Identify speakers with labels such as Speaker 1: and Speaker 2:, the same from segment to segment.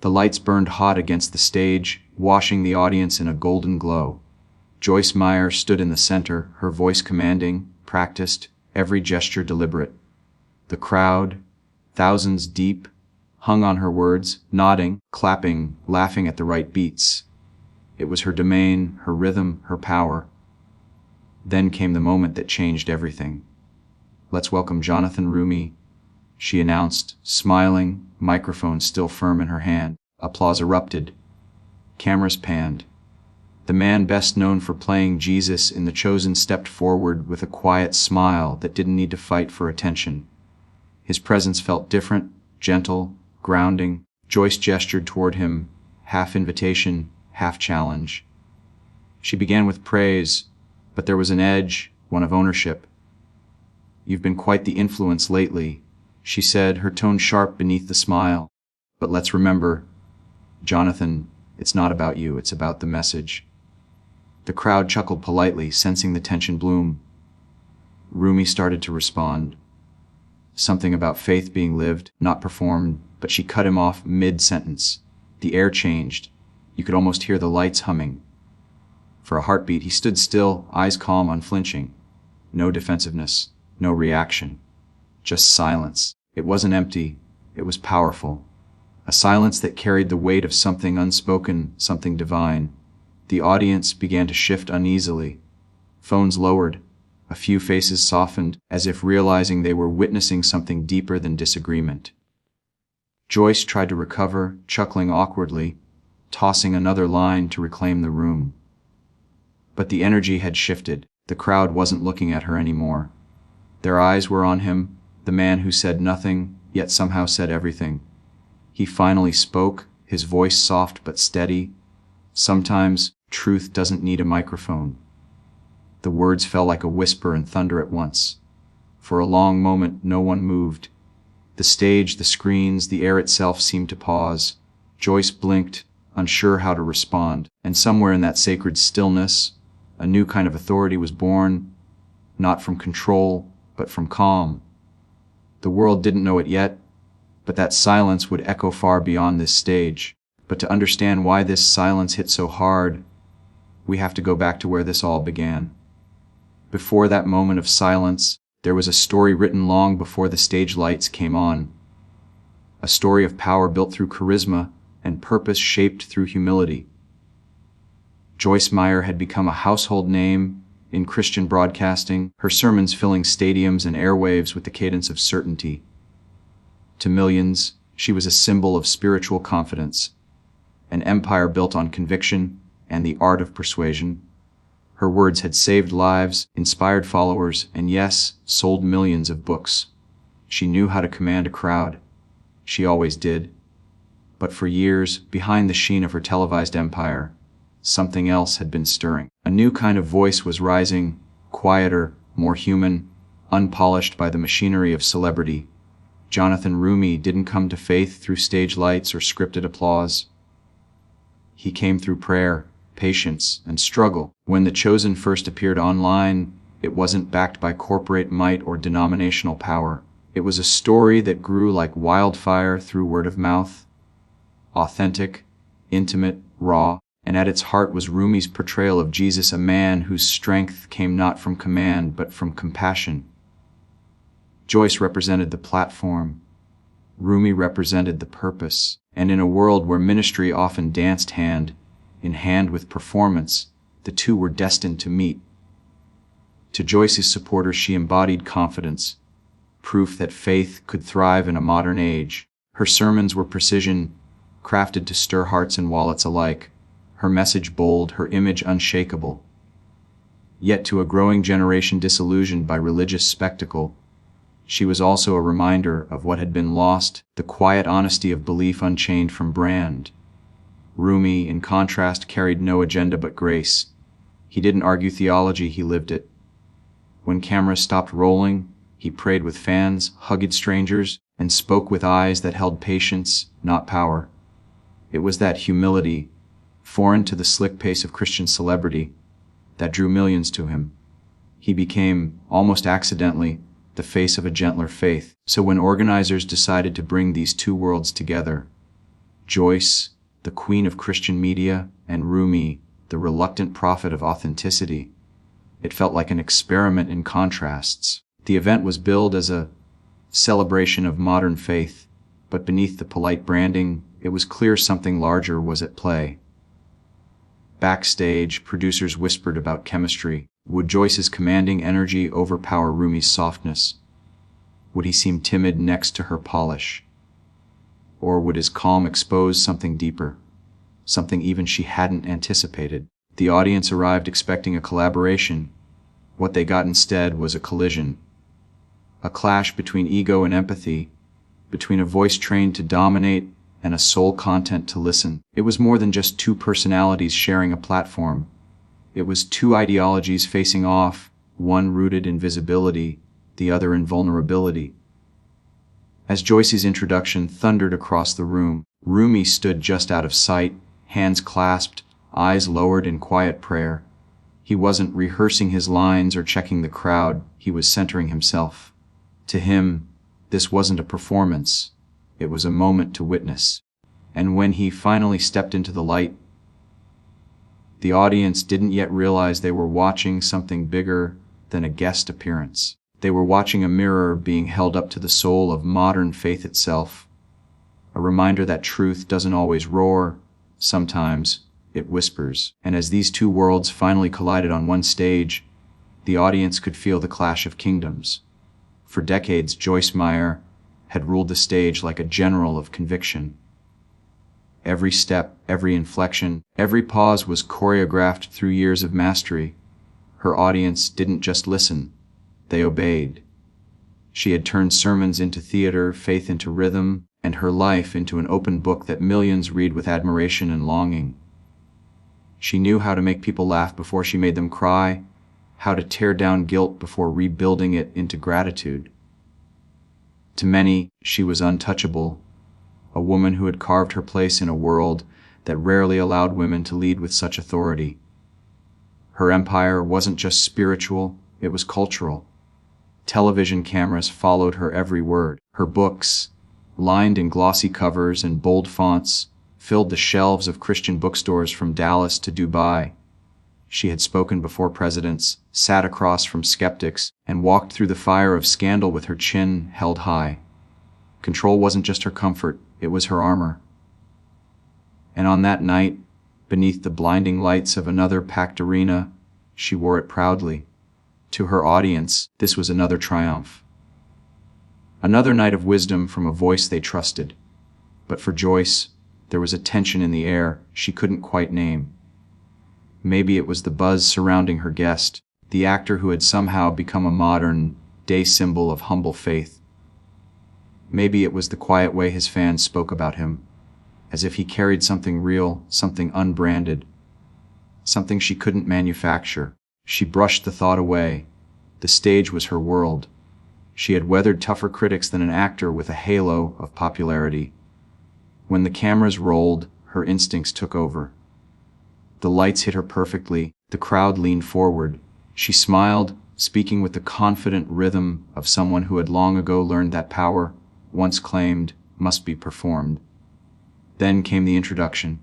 Speaker 1: The lights burned hot against the stage, washing the audience in a golden glow. Joyce Meyer stood in the center, her voice commanding, practiced, every gesture deliberate. The crowd, thousands deep, hung on her words, nodding, clapping, laughing at the right beats. It was her domain, her rhythm, her power. Then came the moment that changed everything. "Let's welcome Jonathan Roumie," she announced, smiling, microphone still firm in her hand. Applause erupted. Cameras panned. The man best known for playing Jesus in The Chosen stepped forward with a quiet smile that didn't need to fight for attention. His presence felt different, gentle, grounding. Joyce gestured toward him, half invitation, half challenge. She began with praise, but there was an edge, one of ownership. "You've been quite the influence lately," she said, her tone sharp beneath the smile. "But let's remember, Jonathan, it's not about you, it's about the message." The crowd chuckled politely, sensing the tension bloom. Roumie started to respond. Something about faith being lived, not performed, but she cut him off mid-sentence. The air changed. You could almost hear the lights humming. For a heartbeat, he stood still, eyes calm, unflinching. No defensiveness, no reaction. Just silence. It wasn't empty, it was powerful. A silence that carried the weight of something unspoken, something divine. The audience began to shift uneasily. Phones lowered. A few faces softened, as if realizing they were witnessing something deeper than disagreement. Joyce tried to recover, chuckling awkwardly, tossing another line to reclaim the room. But the energy had shifted. The crowd wasn't looking at her anymore. Their eyes were on him, the man who said nothing, yet somehow said everything. He finally spoke, his voice soft but steady. Sometimes, truth doesn't need a microphone. The words fell like a whisper and thunder at once. For a long moment, no one moved. The stage, the screens, the air itself seemed to pause. Joyce blinked, unsure how to respond, and somewhere in that sacred stillness, a new kind of authority was born, not from control, but from calm. The world didn't know it yet, but that silence would echo far beyond this stage. But to understand why this silence hit so hard, we have to go back to where this all began. Before that moment of silence, there was a story written long before the stage lights came on. A story of power built through charisma and purpose shaped through humility. Joyce Meyer had become a household name in Christian broadcasting, her sermons filling stadiums and airwaves with the cadence of certainty. To millions, she was a symbol of spiritual confidence, an empire built on conviction and the art of persuasion. Her words had saved lives, inspired followers, and yes, sold millions of books. She knew how to command a crowd. She always did. But for years, behind the sheen of her televised empire, something else had been stirring. A new kind of voice was rising, quieter, more human, unpolished by the machinery of celebrity. Jonathan Roumie didn't come to faith through stage lights or scripted applause. He came through prayer, patience, and struggle. When The Chosen first appeared online, it wasn't backed by corporate might or denominational power. It was a story that grew like wildfire through word of mouth. Authentic, intimate, raw, and at its heart was Roumie's portrayal of Jesus, a man whose strength came not from command but from compassion. Joyce represented the platform. Roumie represented the purpose. And in a world where ministry often danced hand in hand with performance, the two were destined to meet. To Joyce's supporters, she embodied confidence, proof that faith could thrive in a modern age. Her sermons were precision, crafted to stir hearts and wallets alike. Her message bold, her image unshakable. Yet to a growing generation disillusioned by religious spectacle, she was also a reminder of what had been lost, the quiet honesty of belief unchained from brand. Roumie, in contrast, carried no agenda but grace. He didn't argue theology, he lived it. When cameras stopped rolling, he prayed with fans, hugged strangers, and spoke with eyes that held patience, not power. It was that humility, foreign to the slick pace of Christian celebrity, that drew millions to him. He became, almost accidentally, the face of a gentler faith. So when organizers decided to bring these two worlds together, Joyce, the queen of Christian media, and Roumie, the reluctant prophet of authenticity. It felt like an experiment in contrasts. The event was billed as a celebration of modern faith, but beneath the polite branding, it was clear something larger was at play. Backstage, producers whispered about chemistry. Would Joyce's commanding energy overpower Roumie's softness? Would he seem timid next to her polish? Or would his calm expose something deeper, something even she hadn't anticipated? The audience arrived expecting a collaboration. What they got instead was a collision. A clash between ego and empathy, between a voice trained to dominate and a soul content to listen. It was more than just two personalities sharing a platform. It was two ideologies facing off, one rooted in visibility, the other in vulnerability. As Joyce's introduction thundered across the room, Roumie stood just out of sight, hands clasped, eyes lowered in quiet prayer. He wasn't rehearsing his lines or checking the crowd, he was centering himself. To him, this wasn't a performance, it was a moment to witness. And when he finally stepped into the light, the audience didn't yet realize they were watching something bigger than a guest appearance. They were watching a mirror being held up to the soul of modern faith itself, a reminder that truth doesn't always roar, sometimes it whispers. And as these two worlds finally collided on one stage, the audience could feel the clash of kingdoms. For decades, Joyce Meyer had ruled the stage like a general of conviction. Every step, every inflection, every pause was choreographed through years of mastery. Her audience didn't just listen, they obeyed. She had turned sermons into theater, faith into rhythm, and her life into an open book that millions read with admiration and longing. She knew how to make people laugh before she made them cry, how to tear down guilt before rebuilding it into gratitude. To many, she was untouchable, a woman who had carved her place in a world that rarely allowed women to lead with such authority. Her empire wasn't just spiritual, it was cultural. Television cameras followed her every word. Her books, lined in glossy covers and bold fonts, filled the shelves of Christian bookstores from Dallas to Dubai. She had spoken before presidents, sat across from skeptics, and walked through the fire of scandal with her chin held high. Control wasn't just her comfort, it was her armor. And on that night, beneath the blinding lights of another packed arena, she wore it proudly. To her audience, this was another triumph. Another night of wisdom from a voice they trusted. But for Joyce, there was a tension in the air she couldn't quite name. Maybe it was the buzz surrounding her guest, the actor who had somehow become a modern-day symbol of humble faith. Maybe it was the quiet way his fans spoke about him, as if he carried something real, something unbranded, something she couldn't manufacture. She brushed the thought away. The stage was her world. She had weathered tougher critics than an actor with a halo of popularity. When the cameras rolled, her instincts took over. The lights hit her perfectly. The crowd leaned forward. She smiled, speaking with the confident rhythm of someone who had long ago learned that power, once claimed, must be performed. Then came the introduction.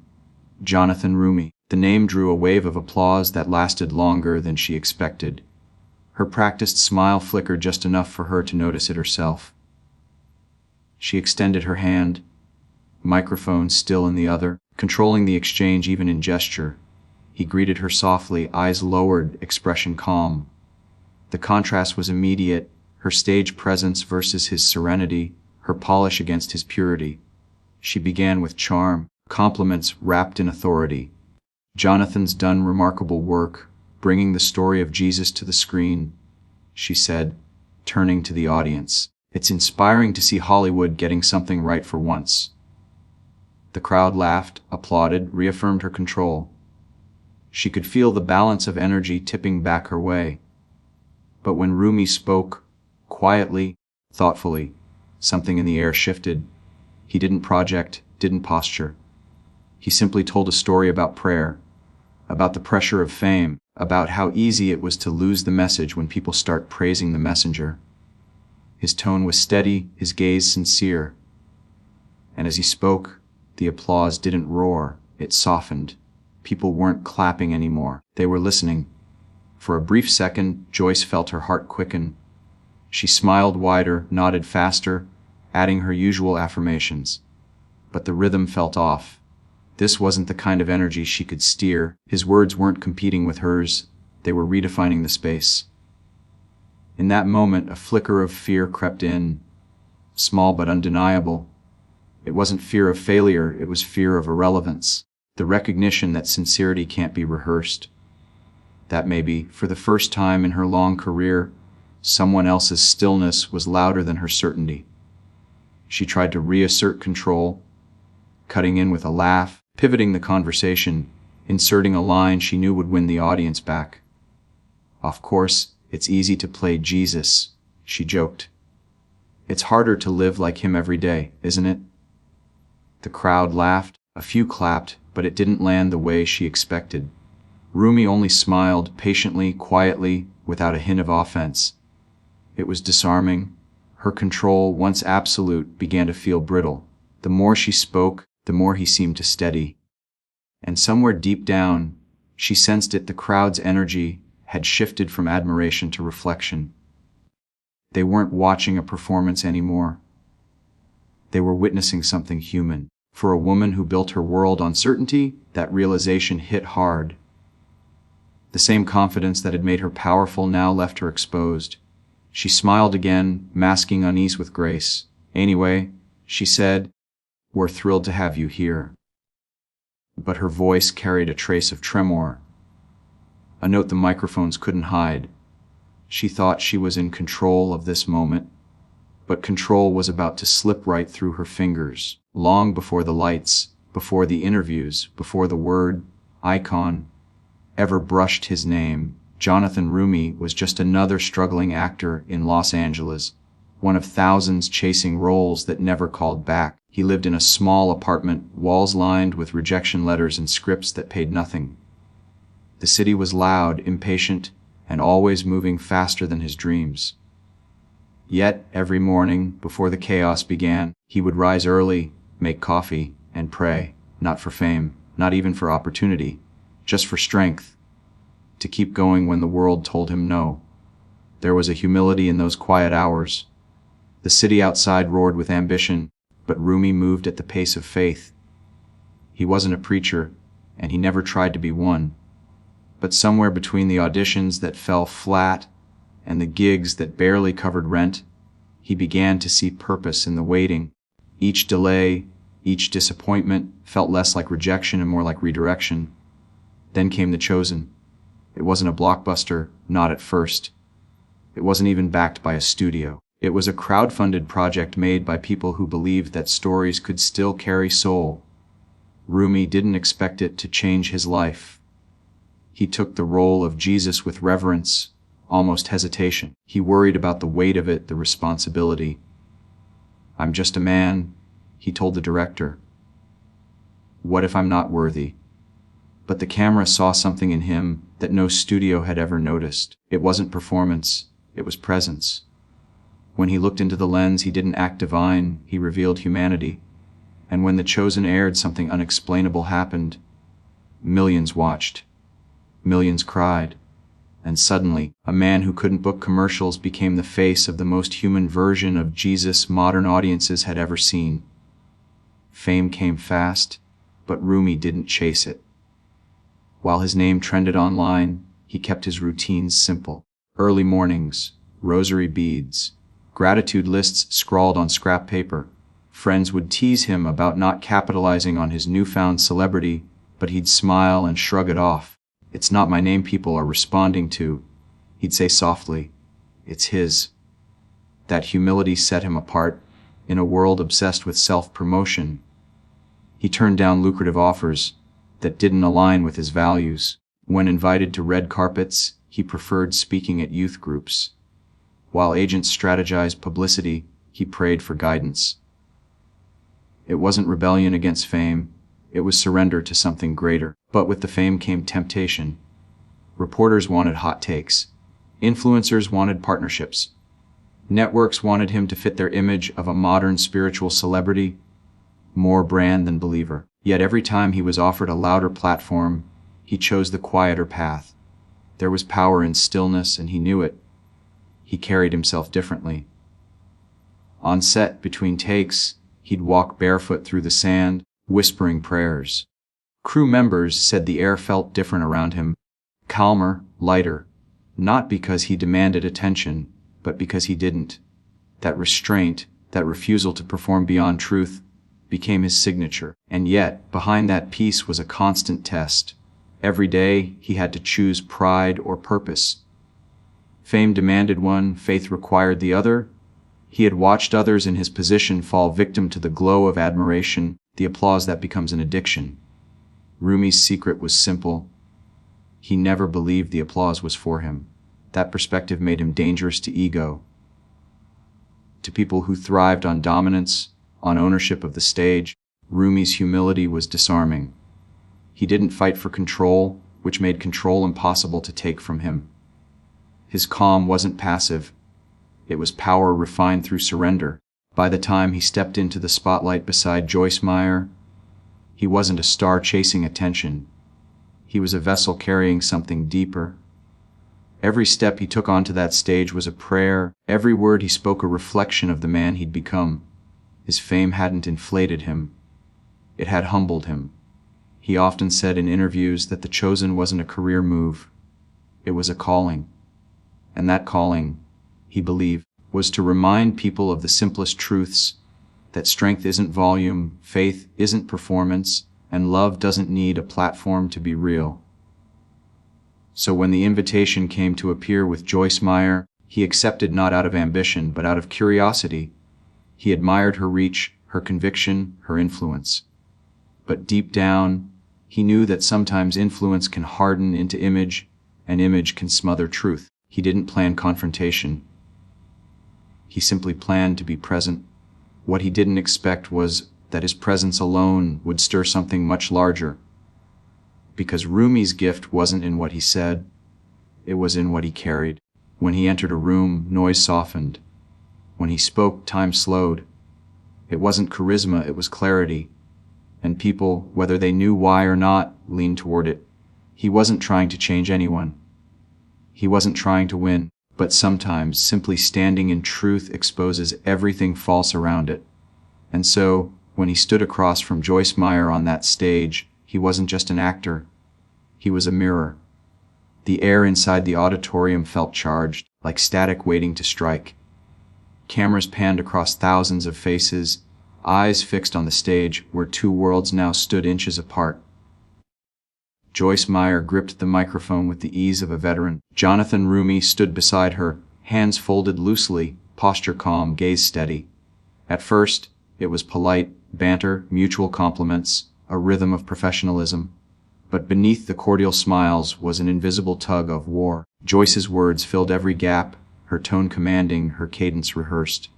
Speaker 1: Jonathan Roumie. The name drew a wave of applause that lasted longer than she expected. Her practiced smile flickered just enough for her to notice it herself. She extended her hand, microphone still in the other, controlling the exchange even in gesture. He greeted her softly, eyes lowered, expression calm. The contrast was immediate, her stage presence versus his serenity, her polish against his purity. She began with charm, compliments wrapped in authority. "Jonathan's done remarkable work, bringing the story of Jesus to the screen," she said, turning to the audience. "It's inspiring to see Hollywood getting something right for once." The crowd laughed, applauded, reaffirmed her control. She could feel the balance of energy tipping back her way. But when Roumie spoke, quietly, thoughtfully, something in the air shifted. He didn't project, didn't posture. He simply told a story about prayer, about the pressure of fame, about how easy it was to lose the message when people start praising the messenger. His tone was steady, his gaze sincere. And as he spoke, The applause didn't roar, it softened. People weren't clapping anymore. They were listening. For a brief second, Joyce felt her heart quicken. She smiled wider, nodded faster, adding her usual affirmations. But the rhythm felt off. This wasn't the kind of energy she could steer. His words weren't competing with hers. They were redefining the space. In that moment, a flicker of fear crept in, small but undeniable. It wasn't fear of failure, it was fear of irrelevance. The recognition that sincerity can't be rehearsed. That maybe, for the first time in her long career, someone else's stillness was louder than her certainty. She tried to reassert control, cutting in with a laugh, pivoting the conversation, inserting a line she knew would win the audience back. Of course, it's easy to play Jesus, she joked. It's harder to live like him every day, isn't it? The crowd laughed, a few clapped, but it didn't land the way she expected. Roumie only smiled, patiently, quietly, without a hint of offense. It was disarming. Her control, once absolute, began to feel brittle. The more she spoke, the more he seemed to steady. And somewhere deep down, she sensed it, the crowd's energy had shifted from admiration to reflection. They weren't watching a performance anymore. They were witnessing something human. For a woman who built her world on certainty, that realization hit hard. The same confidence that had made her powerful now left her exposed. She smiled again, masking unease with grace. "Anyway," she said, "we're thrilled to have you here." But her voice carried a trace of tremor, a note the microphones couldn't hide. She thought she was in control of this moment, but control was about to slip right through her fingers. Long before the lights, before the interviews, before the word icon ever brushed his name, Jonathan Roumie was just another struggling actor in Los Angeles, one of thousands chasing roles that never called back. He lived in a small apartment, walls lined with rejection letters and scripts that paid nothing. The city was loud, impatient, and always moving faster than his dreams. Yet, every morning, before the chaos began, he would rise early, make coffee, and pray, not for fame, not even for opportunity, just for strength, to keep going when the world told him no. There was a humility in those quiet hours. The city outside roared with ambition, but Roumie moved at the pace of faith. He wasn't a preacher, and he never tried to be one. But somewhere between the auditions that fell flat and the gigs that barely covered rent, he began to see purpose in the waiting. Each delay, each disappointment felt less like rejection and more like redirection. Then came The Chosen. It wasn't a blockbuster, not at first. It wasn't even backed by a studio. It was a crowd-funded project made by people who believed that stories could still carry soul. Roumie didn't expect it to change his life. He took the role of Jesus with reverence, almost hesitation. He worried about the weight of it, the responsibility. "I'm just a man," he told the director. "What if I'm not worthy?" But the camera saw something in him that no studio had ever noticed. It wasn't performance, it was presence. When he looked into the lens, he didn't act divine, he revealed humanity. And when The Chosen aired, something unexplainable happened. Millions watched. Millions cried. And suddenly, a man who couldn't book commercials became the face of the most human version of Jesus modern audiences had ever seen. Fame came fast, but Roumie didn't chase it. While his name trended online, he kept his routines simple. Early mornings, rosary beads, gratitude lists scrawled on scrap paper. Friends would tease him about not capitalizing on his newfound celebrity, but he'd smile and shrug it off. "It's not my name people are responding to," he'd say softly. "It's his." That humility set him apart. In a world obsessed with self-promotion, he turned down lucrative offers that didn't align with his values. When invited to red carpets, he preferred speaking at youth groups. While agents strategized publicity, he prayed for guidance. It wasn't rebellion against fame, it was surrender to something greater. But with the fame came temptation. Reporters wanted hot takes. Influencers wanted partnerships. Networks wanted him to fit their image of a modern spiritual celebrity. more brand than believer. Yet every time he was offered a louder platform, he chose the quieter path. There was power in stillness, and he knew it. He carried himself differently. On set, between takes, he'd walk barefoot through the sand, whispering prayers. Crew members said the air felt different around him, calmer, lighter, not because he demanded attention, but because he didn't. That restraint, that refusal to perform beyond truth, became his signature. And yet, behind that peace was a constant test. Every day, he had to choose pride or purpose. Fame demanded one, faith required the other. He had watched others in his position fall victim to the glow of admiration, the applause that becomes an addiction. Roumie's secret was simple. He never believed the applause was for him. That perspective made him dangerous to ego, to people who thrived on dominance, on ownership of the stage. Roumie's humility was disarming. He didn't fight for control, which made control impossible to take from him. His calm wasn't passive. It was power refined through surrender. By the time he stepped into the spotlight beside Joyce Meyer, he wasn't a star chasing attention. He was a vessel carrying something deeper. Every step he took onto that stage was a prayer. Every word he spoke a reflection of the man he'd become. His fame hadn't inflated him. It had humbled him. He often said in interviews that The Chosen wasn't a career move. It was a calling. And that calling, he believed, was to remind people of the simplest truths, that strength isn't volume, faith isn't performance, and love doesn't need a platform to be real. So when the invitation came to appear with Joyce Meyer, he accepted not out of ambition, but out of curiosity. He admired her reach, her conviction, her influence. But deep down, he knew that sometimes influence can harden into image, and image can smother truth. He didn't plan confrontation. He simply planned to be present. What he didn't expect was that his presence alone would stir something much larger. Because Roumie's gift wasn't in what he said, it was in what he carried. When he entered a room, noise softened. When he spoke, time slowed. It wasn't charisma, it was clarity. And people, whether they knew why or not, leaned toward it. He wasn't trying to change anyone. He wasn't trying to win. But sometimes simply standing in truth exposes everything false around it. And so, when he stood across from Joyce Meyer on that stage, he wasn't just an actor. He was a mirror. The air inside the auditorium felt charged, like static waiting to strike. Cameras panned across thousands of faces, eyes fixed on the stage where two worlds now stood inches apart. Joyce Meyer gripped the microphone with the ease of a veteran. Jonathan Roumie stood beside her, hands folded loosely, posture calm, gaze steady. At first, it was polite, banter, mutual compliments, a rhythm of professionalism. But beneath the cordial smiles was an invisible tug of war. Joyce's words filled every gap, her tone commanding, her cadence rehearsed.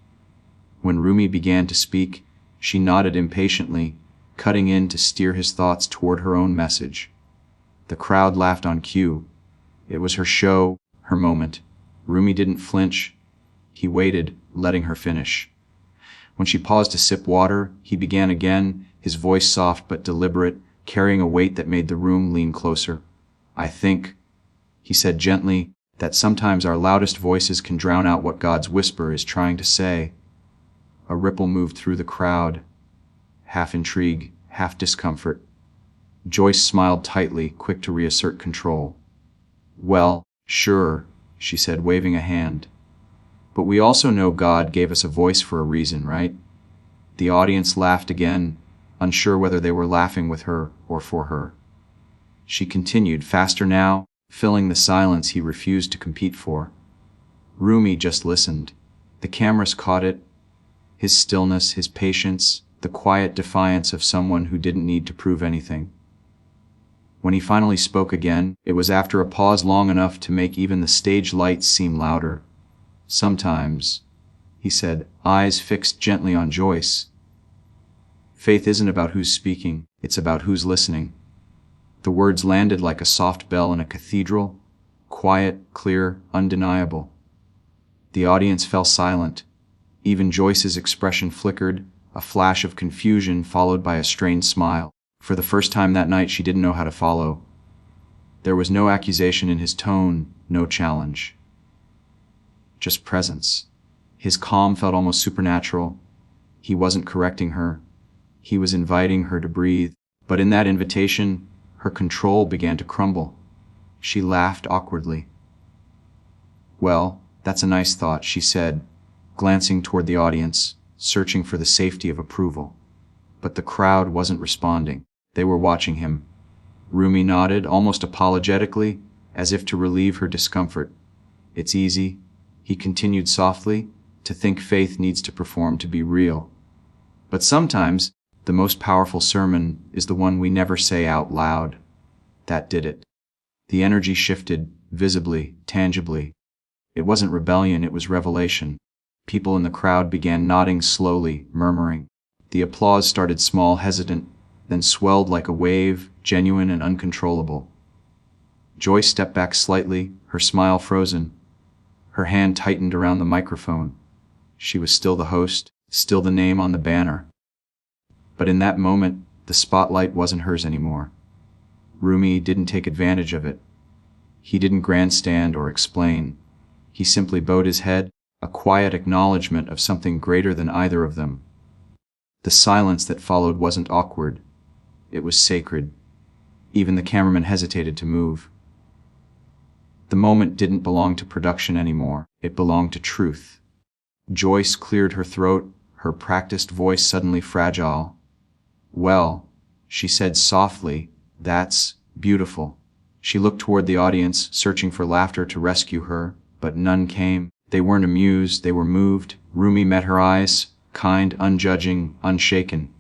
Speaker 1: When Roumie began to speak, she nodded impatiently, cutting in to steer his thoughts toward her own message. The crowd laughed on cue. It was her show, her moment. Roumie didn't flinch. He waited, letting her finish. When she paused to sip water, he began again, his voice soft but deliberate, carrying a weight that made the room lean closer. "I think," he said gently, "that sometimes our loudest voices can drown out what God's whisper is trying to say." A ripple moved through the crowd, half intrigue, half discomfort. Joyce smiled tightly, quick to reassert control. "Well, sure," she said, waving a hand. "But we also know God gave us a voice for a reason, right?" The audience laughed again, unsure whether they were laughing with her or for her. She continued, faster now, filling the silence he refused to compete for. Roumie just listened. The cameras caught it. His stillness, his patience, the quiet defiance of someone who didn't need to prove anything. When he finally spoke again, it was after a pause long enough to make even the stage lights seem louder. "Sometimes," he said, eyes fixed gently on Joyce, "faith isn't about who's speaking, it's about who's listening." The words landed like a soft bell in a cathedral, quiet, clear, undeniable. The audience fell silent. Even Joyce's expression flickered, a flash of confusion followed by a strained smile. For the first time that night, she didn't know how to follow. There was no accusation in his tone, no challenge. Just presence. His calm felt almost supernatural. He wasn't correcting her. He was inviting her to breathe. But in that invitation, her control began to crumble. She laughed awkwardly. "Well, that's a nice thought," she said, glancing toward the audience, searching for the safety of approval. But the crowd wasn't responding. They were watching him. Roumie nodded, almost apologetically, as if to relieve her discomfort. "It's easy," he continued softly, "to think faith needs to perform to be real. But sometimes, the most powerful sermon is the one we never say out loud." That did it. The energy shifted, visibly, tangibly. It wasn't rebellion, it was revelation. People in the crowd began nodding slowly, murmuring. The applause started small, hesitant, then swelled like a wave, genuine and uncontrollable. Joyce stepped back slightly, her smile frozen. Her hand tightened around the microphone. She was still the host, still the name on the banner. But in that moment, the spotlight wasn't hers anymore. Roumie didn't take advantage of it. He didn't grandstand or explain. He simply bowed his head, a quiet acknowledgement of something greater than either of them. The silence that followed wasn't awkward. It was sacred. Even the cameraman hesitated to move. The moment didn't belong to production anymore. It belonged to truth. Joyce cleared her throat, her practiced voice suddenly fragile. "Well," she said softly, "that's beautiful." She looked toward the audience, searching for laughter to rescue her, but none came. They weren't amused, they were moved. Roumie met her eyes, kind, unjudging, unshaken.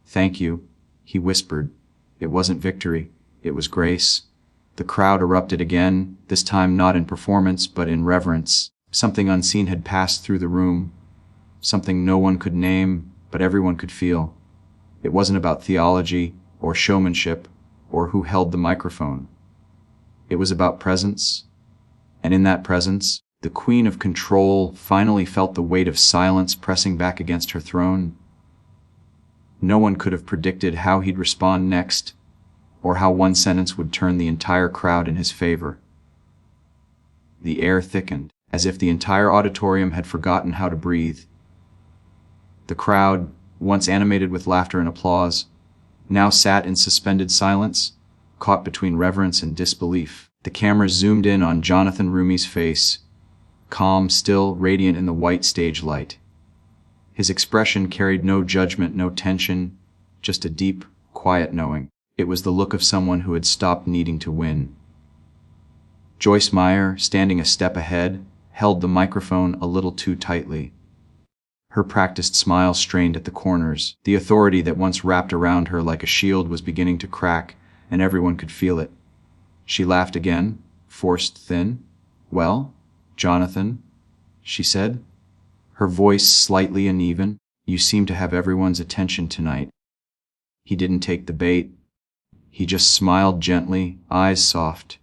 Speaker 1: "Thank you," he whispered. It wasn't victory, it was grace. The crowd erupted again, this time not in performance, but in reverence. Something unseen had passed through the room, something no one could name, but everyone could feel. It wasn't about theology, or showmanship, or who held the microphone. It was about presence. And in that presence, the Queen of Control finally felt the weight of silence pressing back against her throne. No one could have predicted how he'd respond next, or how one sentence would turn the entire crowd in his favor. The air thickened, as if the entire auditorium had forgotten how to breathe. The crowd, once animated with laughter and applause, now sat in suspended silence, caught between reverence and disbelief. The camera zoomed in on Jonathan Roumie's face, calm, still, radiant in the white stage light. His expression carried no judgment, no tension, just a deep, quiet knowing. It was the look of someone who had stopped needing to win. Joyce Meyer, standing a step ahead, held the microphone a little too tightly. Her practiced smile strained at the corners. The authority that once wrapped around her like a shield was beginning to crack, and everyone could feel it. She laughed again, forced thin. "Well, Jonathan," she said, her voice slightly uneven, "you seem to have everyone's attention tonight." He didn't take the bait. He just smiled gently, eyes soft.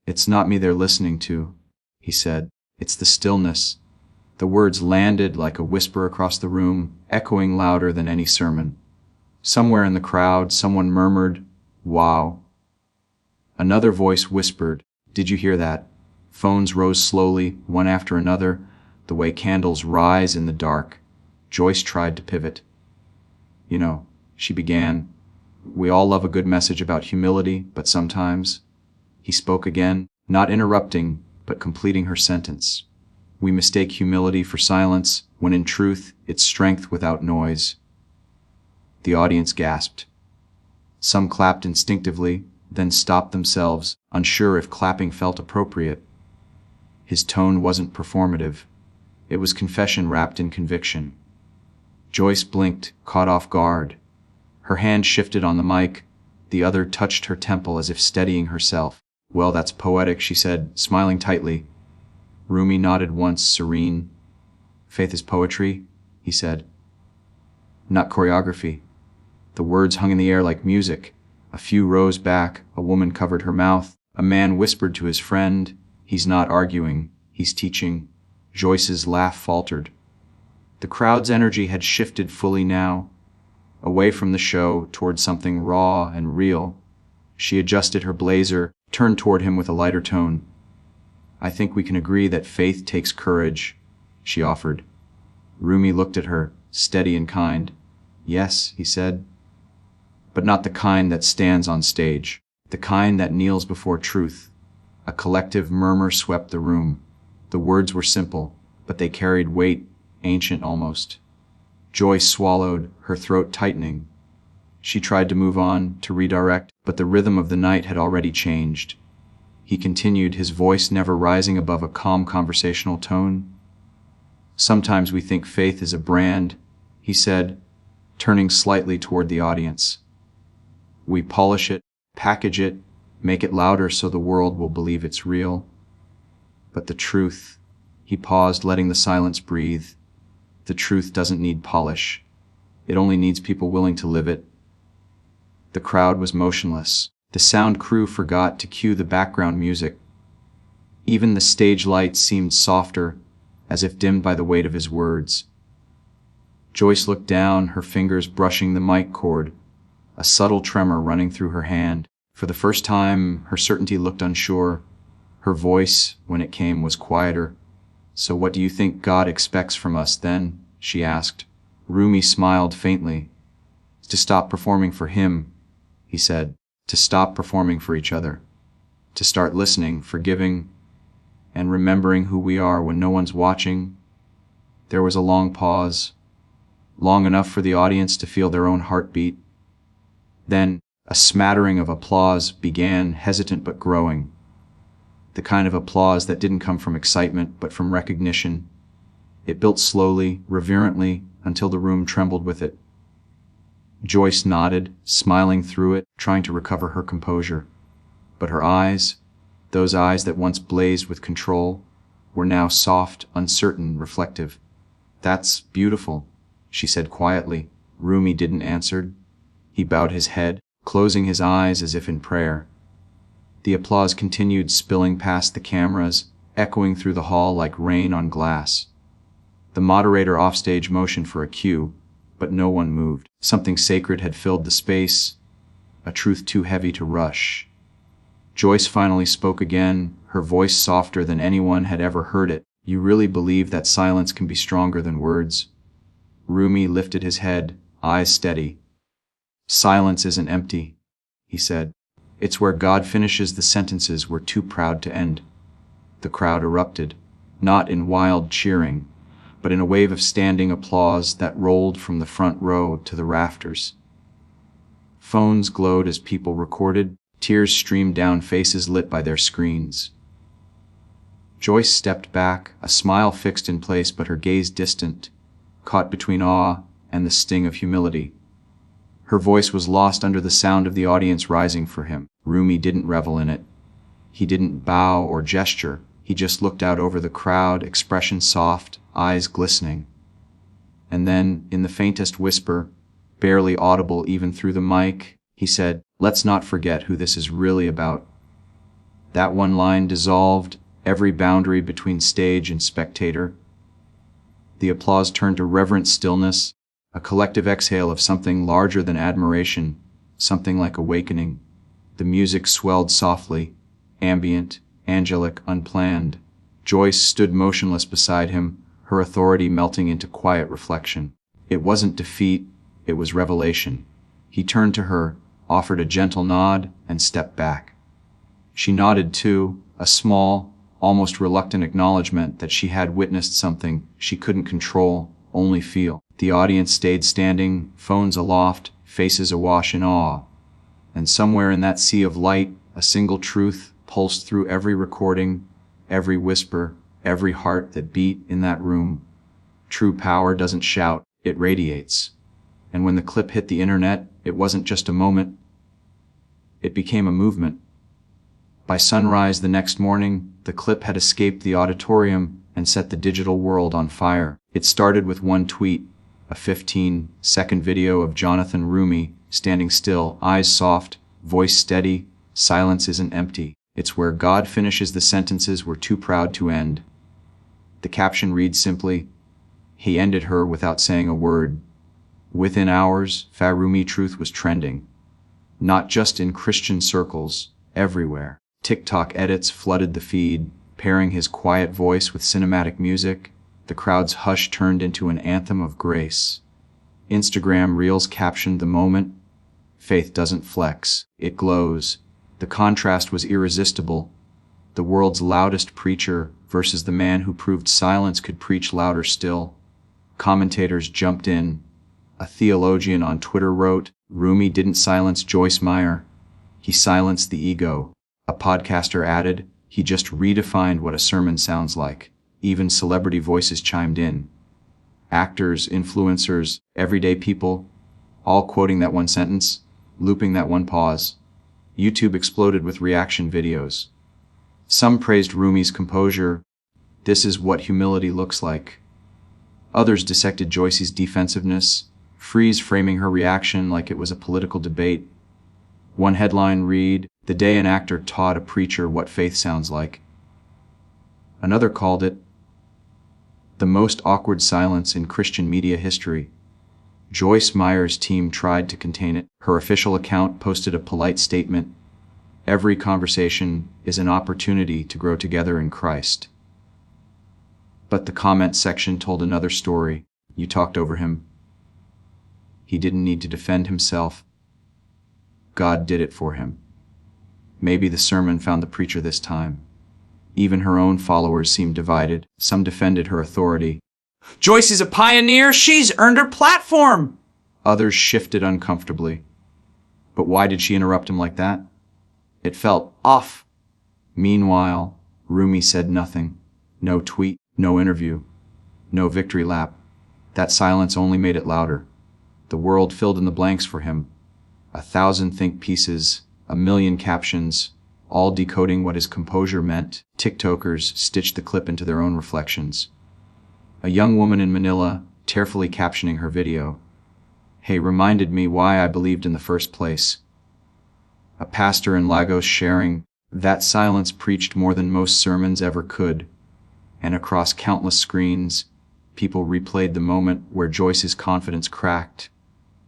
Speaker 1: "It's not me they're listening to," he said. "It's the stillness." The words landed like a whisper across the room, echoing louder than any sermon. Somewhere in the crowd, someone murmured, "Wow." Another voice whispered, "Did you hear that?" Phones rose slowly, one after another, the way candles rise in the dark. Joyce tried to pivot. "You know," she began, "we all love a good message about humility, but sometimes—" He spoke again, not interrupting, but completing her sentence. "We mistake humility for silence, when in truth, it's strength without noise." The audience gasped. Some clapped instinctively, then stopped themselves, unsure if clapping felt appropriate. His tone wasn't performative. It was confession wrapped in conviction. Joyce blinked, caught off guard. Her hand shifted on the mic. The other touched her temple as if steadying herself. "Well, that's poetic," she said, smiling tightly. Roumie nodded once, serene. "Faith is poetry," he said. "Not choreography." The words hung in the air like music. A few rows back, a woman covered her mouth. A man whispered to his friend, "He's not arguing, he's teaching." Joyce's laugh faltered. The crowd's energy had shifted fully now, away from the show toward something raw and real. She adjusted her blazer, turned toward him with a lighter tone. "I think we can agree that faith takes courage," she offered. Roumie looked at her, steady and kind. "Yes," he said. "But not the kind that stands on stage. The kind that kneels before truth." A collective murmur swept the room. The words were simple, but they carried weight, ancient almost. Joyce swallowed, her throat tightening. She tried to move on, to redirect, but the rhythm of the night had already changed. He continued, his voice never rising above a calm conversational tone. "Sometimes we think faith is a brand," he said, turning slightly toward the audience. "We polish it, package it, make it louder so the world will believe it's real. But the truth," he paused, letting the silence breathe, "the truth doesn't need polish. It only needs people willing to live it." The crowd was motionless. The sound crew forgot to cue the background music. Even the stage lights seemed softer, as if dimmed by the weight of his words. Joyce looked down, her fingers brushing the mic cord, a subtle tremor running through her hand. For the first time, her certainty looked unsure. Her voice, when it came, was quieter. "So what do you think God expects from us, then?" she asked. Roumie smiled faintly. "To stop performing for him," he said. "To stop performing for each other. To start listening, forgiving, and remembering who we are when no one's watching." There was a long pause, long enough for the audience to feel their own heartbeat. Then a smattering of applause began, hesitant but growing. The kind of applause that didn't come from excitement, but from recognition. It built slowly, reverently, until the room trembled with it. Joyce nodded, smiling through it, trying to recover her composure. But her eyes, those eyes that once blazed with control, were now soft, uncertain, reflective. "That's beautiful," she said quietly. Roumie didn't answer. He bowed his head, closing his eyes as if in prayer. The applause continued, spilling past the cameras, echoing through the hall like rain on glass. The moderator offstage motioned for a cue, but no one moved. Something sacred had filled the space, a truth too heavy to rush. Joyce finally spoke again, her voice softer than anyone had ever heard it. "You really believe that silence can be stronger than words?" Roumie lifted his head, eyes steady. "Silence isn't empty," he said. "It's where God finishes the sentences we're too proud to end." The crowd erupted, not in wild cheering, but in a wave of standing applause that rolled from the front row to the rafters. Phones glowed as people recorded, tears streamed down faces lit by their screens. Joyce stepped back, a smile fixed in place but her gaze distant, caught between awe and the sting of humility. Her voice was lost under the sound of the audience rising for him. Roumie didn't revel in it. He didn't bow or gesture. He just looked out over the crowd, expression soft, eyes glistening. And then, in the faintest whisper, barely audible even through the mic, he said, "Let's not forget who this is really about." That one line dissolved every boundary between stage and spectator. The applause turned to reverent stillness, a collective exhale of something larger than admiration, something like awakening. The music swelled softly, ambient, angelic, unplanned. Joyce stood motionless beside him, her authority melting into quiet reflection. It wasn't defeat, it was revelation. He turned to her, offered a gentle nod, and stepped back. She nodded too, a small, almost reluctant acknowledgement that she had witnessed something she couldn't control, only feel. The audience stayed standing, phones aloft, faces awash in awe. And somewhere in that sea of light, a single truth pulsed through every recording, every whisper, every heart that beat in that room. True power doesn't shout, it radiates. And when the clip hit the internet, it wasn't just a moment. It became a movement. By sunrise the next morning, the clip had escaped the auditorium and set the digital world on fire. It started with one tweet, a 15-second video of Jonathan Roumie standing still, eyes soft, voice steady. "Silence isn't empty. It's where God finishes the sentences we're too proud to end." The caption reads simply, He ended her without saying a word. Within hours, Roumie truth was trending. Not just in Christian circles, everywhere. TikTok edits flooded the feed, pairing his quiet voice with cinematic music. The crowd's hush turned into an anthem of grace. Instagram Reels captioned the moment. Faith doesn't flex, it glows. The contrast was irresistible. The world's loudest preacher versus the man who proved silence could preach louder still. Commentators jumped in. A theologian on Twitter wrote, "Roumie didn't silence Joyce Meyer. He silenced the ego." A podcaster added, "He just redefined what a sermon sounds like." Even celebrity voices chimed in. Actors, influencers, everyday people, all quoting that one sentence, looping that one pause. YouTube exploded with reaction videos. Some praised Roumie's composure. This is what humility looks like. Others dissected Joyce's defensiveness, freeze-framing her reaction like it was a political debate. One headline read, "The day an actor taught a preacher what faith sounds like." Another called it, "The most awkward silence in Christian media history." Joyce Meyer's team tried to contain it. Her official account posted a polite statement, "Every conversation is an opportunity to grow together in Christ." But the comment section told another story. You talked over him. He didn't need to defend himself. God did it for him. Maybe the sermon found the preacher this time. Even her own followers seemed divided. Some defended her authority. "Joyce is a pioneer. She's earned her platform." Others shifted uncomfortably. But why did she interrupt him like that? It felt off. Meanwhile, Roumie said nothing. No tweet, no interview, no victory lap. That silence only made it louder. The world filled in the blanks for him. 1,000 think pieces, 1,000,000 captions, all decoding what his composure meant. TikTokers stitched the clip into their own reflections. A young woman in Manila, tearfully captioning her video, "Hey, reminded me why I believed in the first place." A pastor in Lagos sharing, "That silence preached more than most sermons ever could." And across countless screens, people replayed the moment where Joyce's confidence cracked,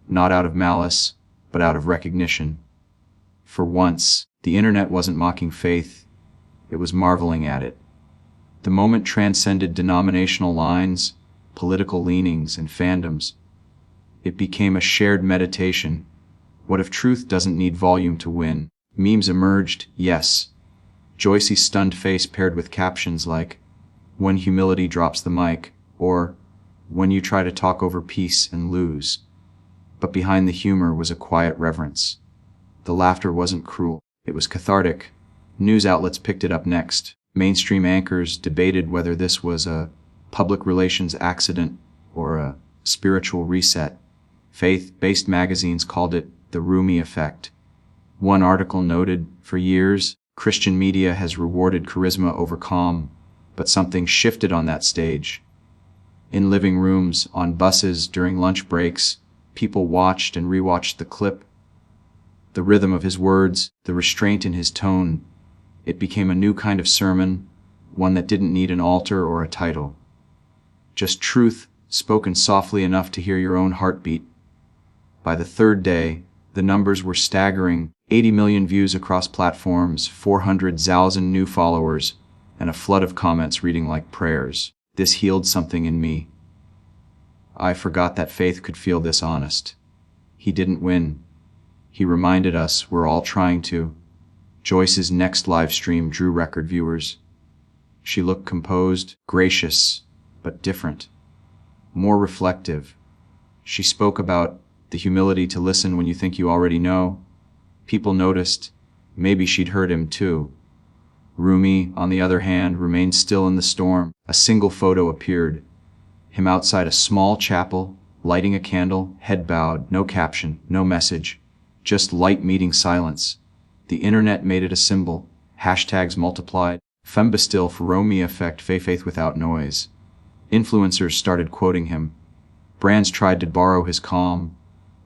Speaker 1: not out of malice, but out of recognition. For once, the internet wasn't mocking faith, it was marveling at it. The moment transcended denominational lines, political leanings, and fandoms. It became a shared meditation. What if truth doesn't need volume to win? Memes emerged, yes. Joyce's stunned face paired with captions like, "When humility drops the mic," or "When you try to talk over peace and lose." But behind the humor was a quiet reverence. The laughter wasn't cruel, it was cathartic. News outlets picked it up next. Mainstream anchors debated whether this was a public relations accident or a spiritual reset. Faith-based magazines called it the Roumie effect. One article noted, "For years, Christian media has rewarded charisma over calm, but something shifted on that stage." In living rooms, on buses, during lunch breaks, people watched and rewatched the clip. The rhythm of his words, the restraint in his tone, it became a new kind of sermon, one that didn't need an altar or a title. Just truth, spoken softly enough to hear your own heartbeat. By the third day, the numbers were staggering. 80 million views across platforms, 400,000 new followers, and a flood of comments reading like prayers. This healed something in me. I forgot that faith could feel this honest. He didn't win. He reminded us we're all trying to. Joyce's next live stream drew record viewers. She looked composed, gracious, but different. More reflective. She spoke about the humility to listen when you think you already know. People noticed. Maybe she'd heard him too. Roumie, on the other hand, remained still in the storm. A single photo appeared. Him outside a small chapel, lighting a candle, head bowed, no caption, no message. Just light meeting silence. The internet made it a symbol. Hashtags multiplied. Fembastil for Roumie effect, faith without noise. Influencers started quoting him. Brands tried to borrow his calm.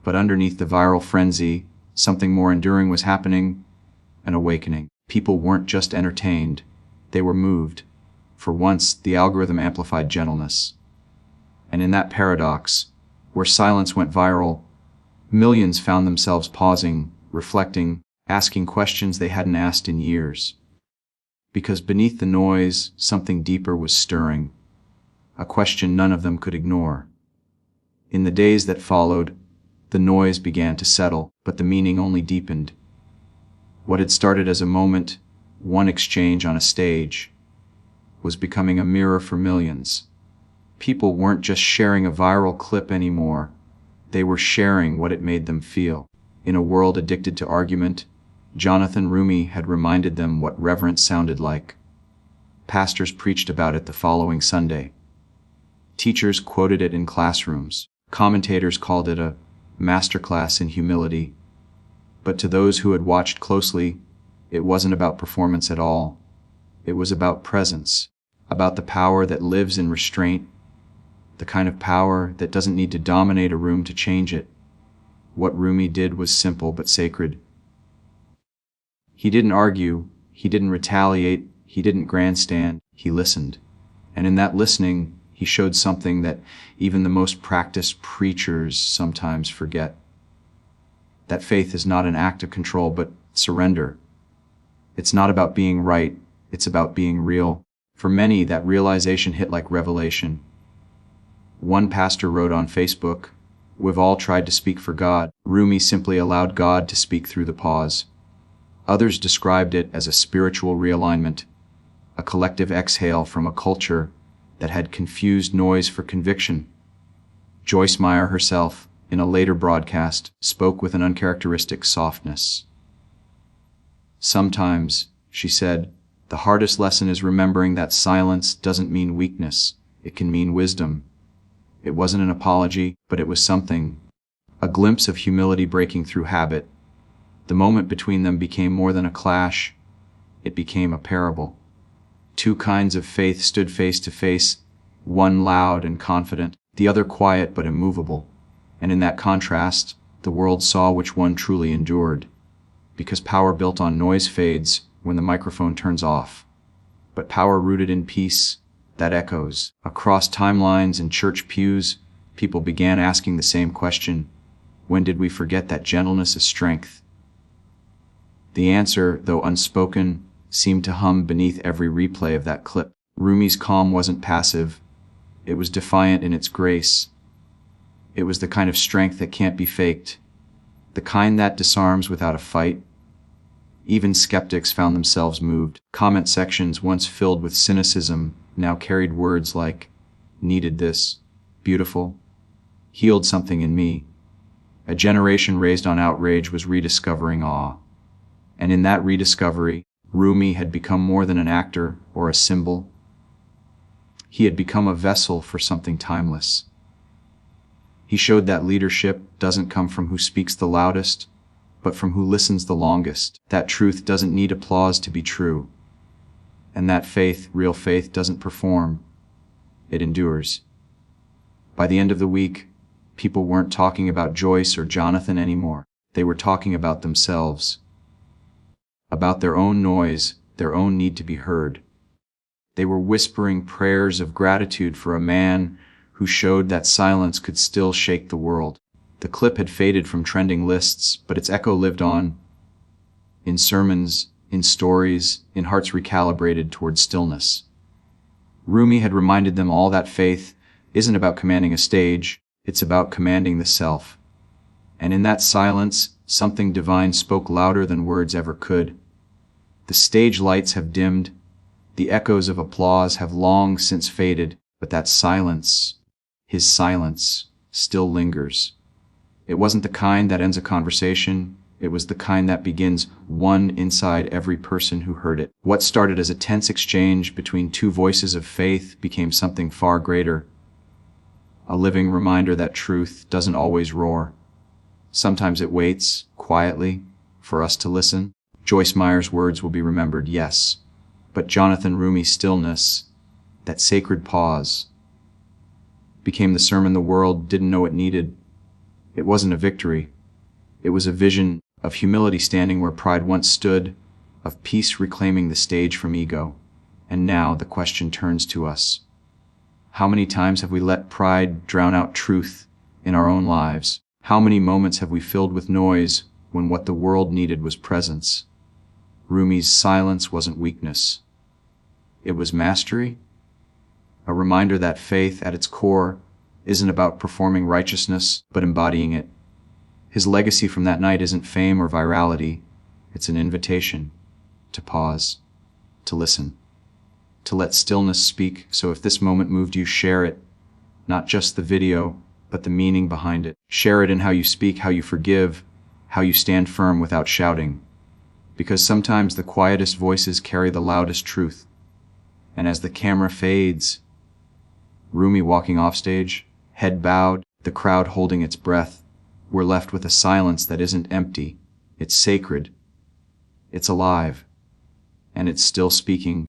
Speaker 1: But underneath the viral frenzy, something more enduring was happening. An awakening. People weren't just entertained. They were moved. For once, the algorithm amplified gentleness. And in that paradox, where silence went viral, millions found themselves pausing, reflecting, asking questions they hadn't asked in years. Because beneath the noise, something deeper was stirring, a question none of them could ignore. In the days that followed, the noise began to settle, but the meaning only deepened. What had started as a moment, one exchange on a stage, was becoming a mirror for millions. People weren't just sharing a viral clip anymore. They were sharing what it made them feel. In a world addicted to argument, Jonathan Roumie had reminded them what reverence sounded like. Pastors preached about it the following Sunday. Teachers quoted it in classrooms. Commentators called it a masterclass in humility. But to those who had watched closely, it wasn't about performance at all. It was about presence, about the power that lives in restraint, the kind of power that doesn't need to dominate a room to change it. What Roumie did was simple but sacred. He didn't argue, he didn't retaliate, he didn't grandstand, he listened. And in that listening, he showed something that even the most practiced preachers sometimes forget. That faith is not an act of control, but surrender. It's not about being right, it's about being real. For many, that realization hit like revelation. One pastor wrote on Facebook, "We've all tried to speak for God." Roumie simply allowed God to speak through the pause. Others described it as a spiritual realignment, a collective exhale from a culture that had confused noise for conviction. Joyce Meyer herself, in a later broadcast, spoke with an uncharacteristic softness. "Sometimes," she said, "the hardest lesson is remembering that silence doesn't mean weakness, it can mean wisdom." It wasn't an apology, but it was something, a glimpse of humility breaking through habit. The moment between them became more than a clash, it became a parable. Two kinds of faith stood face to face, one loud and confident, the other quiet but immovable. And in that contrast, the world saw which one truly endured. Because power built on noise fades when the microphone turns off. But power rooted in peace, that echoes. Across timelines and church pews, people began asking the same question: when did we forget that gentleness is strength? The answer, though unspoken, seemed to hum beneath every replay of that clip. Roumie's calm wasn't passive. It was defiant in its grace. It was the kind of strength that can't be faked, the kind that disarms without a fight. Even skeptics found themselves moved. Comment sections once filled with cynicism now carried words like, "Needed this," "beautiful," "healed something in me." A generation raised on outrage was rediscovering awe. And in that rediscovery, Roumie had become more than an actor or a symbol. He had become a vessel for something timeless. He showed that leadership doesn't come from who speaks the loudest, but from who listens the longest. That truth doesn't need applause to be true. And that faith, real faith, doesn't perform. It endures. By the end of the week, people weren't talking about Joyce or Jonathan anymore. They were talking about themselves. About their own noise, their own need to be heard. They were whispering prayers of gratitude for a man who showed that silence could still shake the world. The clip had faded from trending lists, but its echo lived on. In sermons, in stories, in hearts recalibrated toward stillness. Roumie had reminded them all that faith isn't about commanding a stage, it's about commanding the self. And in that silence, something divine spoke louder than words ever could. The stage lights have dimmed, the echoes of applause have long since faded, but that silence, his silence, still lingers. It wasn't the kind that ends a conversation, it was the kind that begins one inside every person who heard it. What started as a tense exchange between two voices of faith became something far greater. A living reminder that truth doesn't always roar. Sometimes it waits, quietly, for us to listen. Joyce Meyer's words will be remembered, yes. But Jonathan Roumie's stillness, that sacred pause, became the sermon the world didn't know it needed. It wasn't a victory. It was a vision of humility standing where pride once stood, of peace reclaiming the stage from ego. And now the question turns to us. How many times have we let pride drown out truth in our own lives? How many moments have we filled with noise when what the world needed was presence? Roumie's silence wasn't weakness. It was mastery, a reminder that faith, at its core, isn't about performing righteousness, but embodying it. His legacy from that night isn't fame or virality. It's an invitation to pause, to listen, to let stillness speak. So if this moment moved you, share it. Not just the video, but the meaning behind it. Share it in how you speak, how you forgive, how you stand firm without shouting. Because sometimes the quietest voices carry the loudest truth. And as the camera fades, Roumie walking off stage, head bowed, the crowd holding its breath, we're left with a silence that isn't empty. It's sacred. It's alive. And it's still speaking.